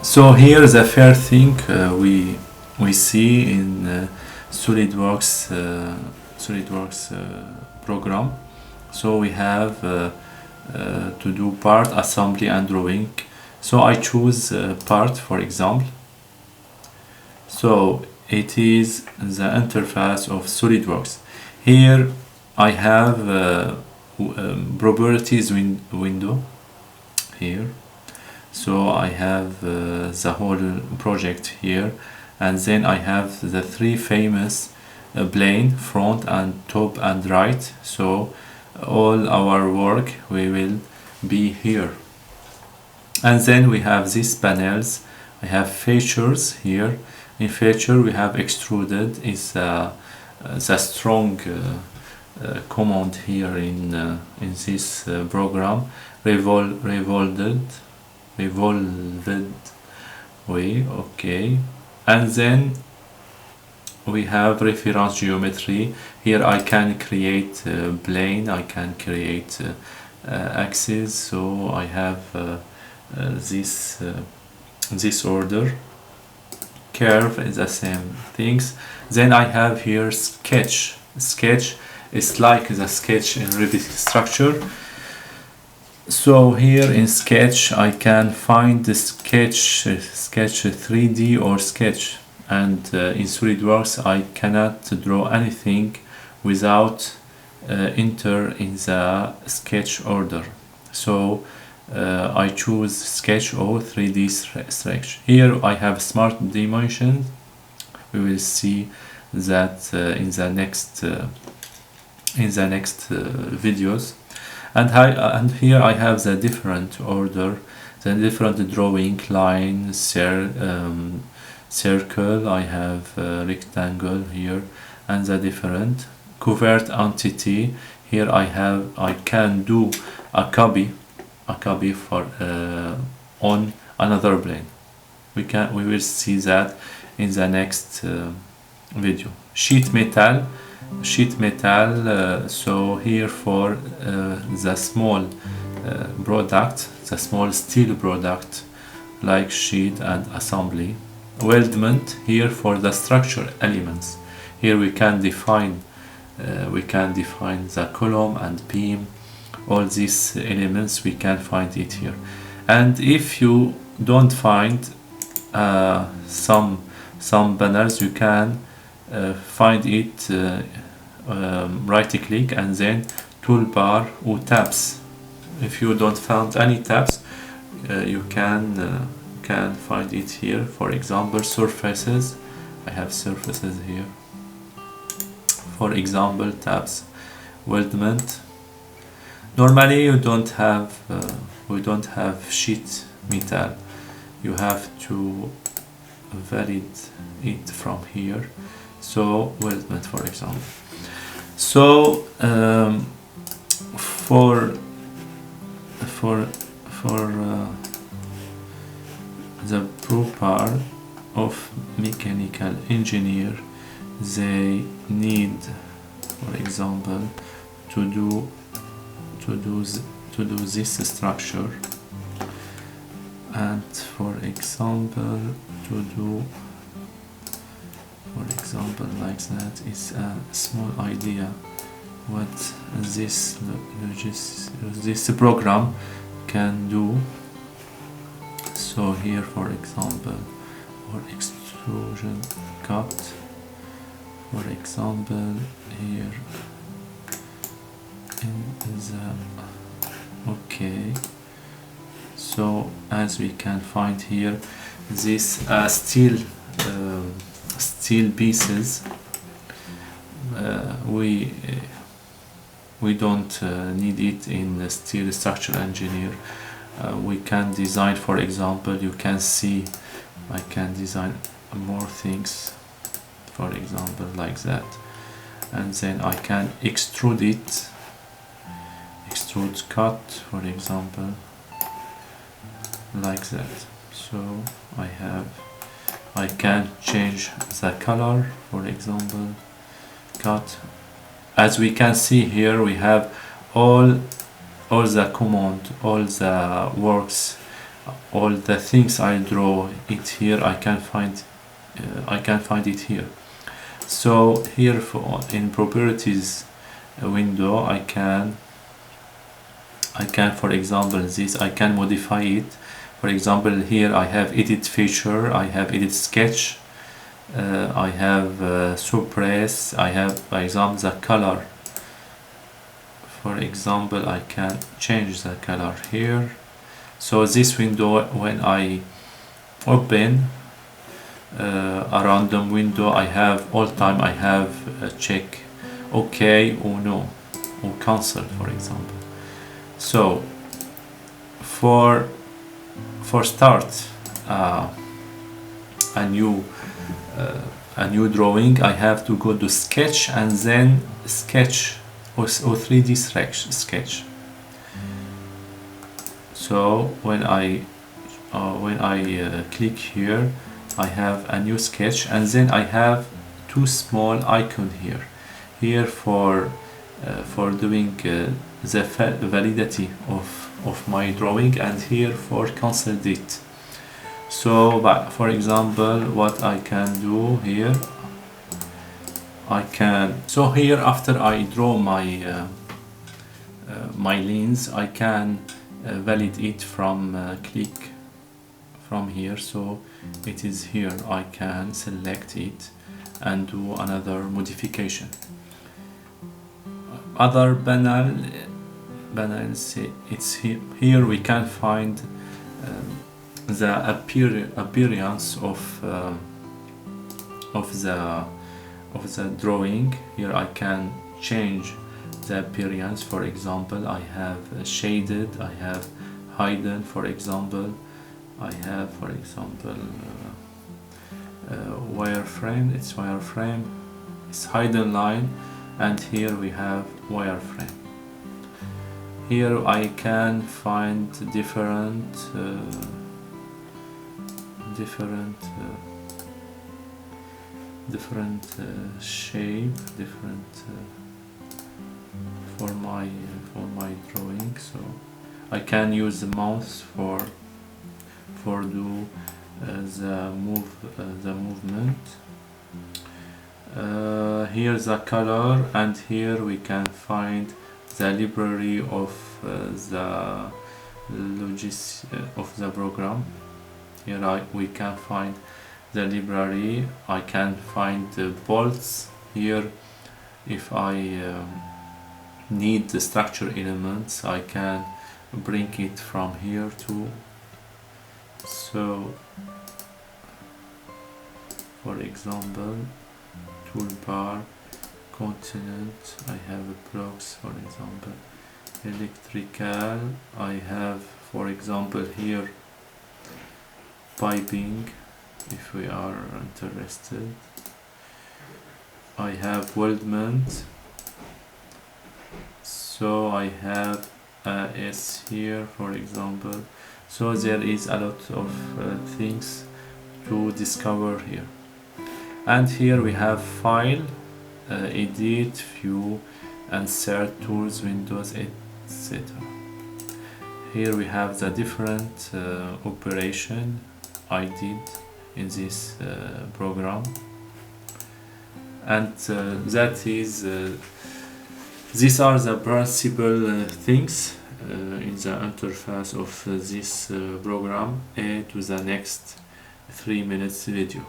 So here the first thing we see in SolidWorks program. So we have to do part assembly and drawing. So I choose part, for example. So it is the interface of SolidWorks. Here I have properties window here. So I have the whole project here, and then I have the three famous plane, front and top and right. So all our work we will be here. And then we have these panels. I have features here. In feature we have extruded is the strong command here in this program. Revolved way, okay. And then we have reference geometry. Here I can create plane, I can create axis. So I have this order. Curve is the same things. Then I have here sketch. Sketch is like the sketch in Revit structure. So here in sketch I can find the sketch 3D or sketch, and in SolidWorks I cannot draw anything without enter in the sketch order. So I choose sketch or 3D stretch. Here I have smart dimensions. We will see that in the next videos. And here I have the different order, the different drawing, line, circle, I have rectangle here, and the different covert entity. Here I can do a copy for on another plane. We will see that in the next video. Sheet metal. So here for the small product, the small steel product like sheet and assembly. Weldment here for the structure elements. Here we can define the column and beam. All these elements we can find it here. And if you don't find some banners, you can find it right click and then toolbar or tabs. If you don't find any tabs, you can find it here. For example, surfaces. I have surfaces here. For example, tabs. Weldment. Normally you don't have we don't have sheet metal. You have to validate it from here. So weldment, for example. So for the proper of mechanical engineer, they need, for example, to do this structure, and for example like that is a small idea what this program can do. So here, for example, for extrusion cut, for example, here in the okay. So as we can find here, this steel pieces, we don't need it in the steel structural engineer. We can design, for example, you can see I can design more things, for example, like that, and then I can extrude it, extrude cut, for example, like that. So I can change the color, for example, cut. As we can see here, we have all the command, all the works all the things I draw it here, I can find it here. So here in properties window, I can for example I can modify it. For example, here I have edit feature, I have edit sketch, I have suppress, I have, for example, the color. For example, I can change the color here. So this window, when I open a random window, I have all time I have a check OK or no or cancel, for example. So for start a new drawing, I have to go to sketch and then sketch or 3D sketch. So when I click here, I have a new sketch, and then I have two small icons here for doing the validity of my drawing, and here for cancel it. So for example, what I can do here, so here after I draw my my lines, I can validate it from click from here. So it is here, I can select it and do another modification. Other panels, it's here we can find the appearance of the drawing. Here I can change the appearance. For example, I have shaded, I have hidden. For example, I have, for example, wireframe. It's wireframe, it's hidden line, and here we have wireframe. Here I can find different shape, different for my drawing. So I can use the mouse for do the movement. Here's the color, and here we can find the library of the of the program. Here we can find the library. I can find the bolts here. If I need the structure elements, I can bring it from here too. So for example, toolbar, continent, I have blocks, for example, electrical, I have, for example, here piping, if we are interested. I have weldment, so I have S here, for example. So there is a lot of things to discover here. And here we have file, edit, view, insert, tools, windows, etc. Here we have the different operation I did in this program, and that is these are the principal things in the interface of this program. To the next 3 minutes video.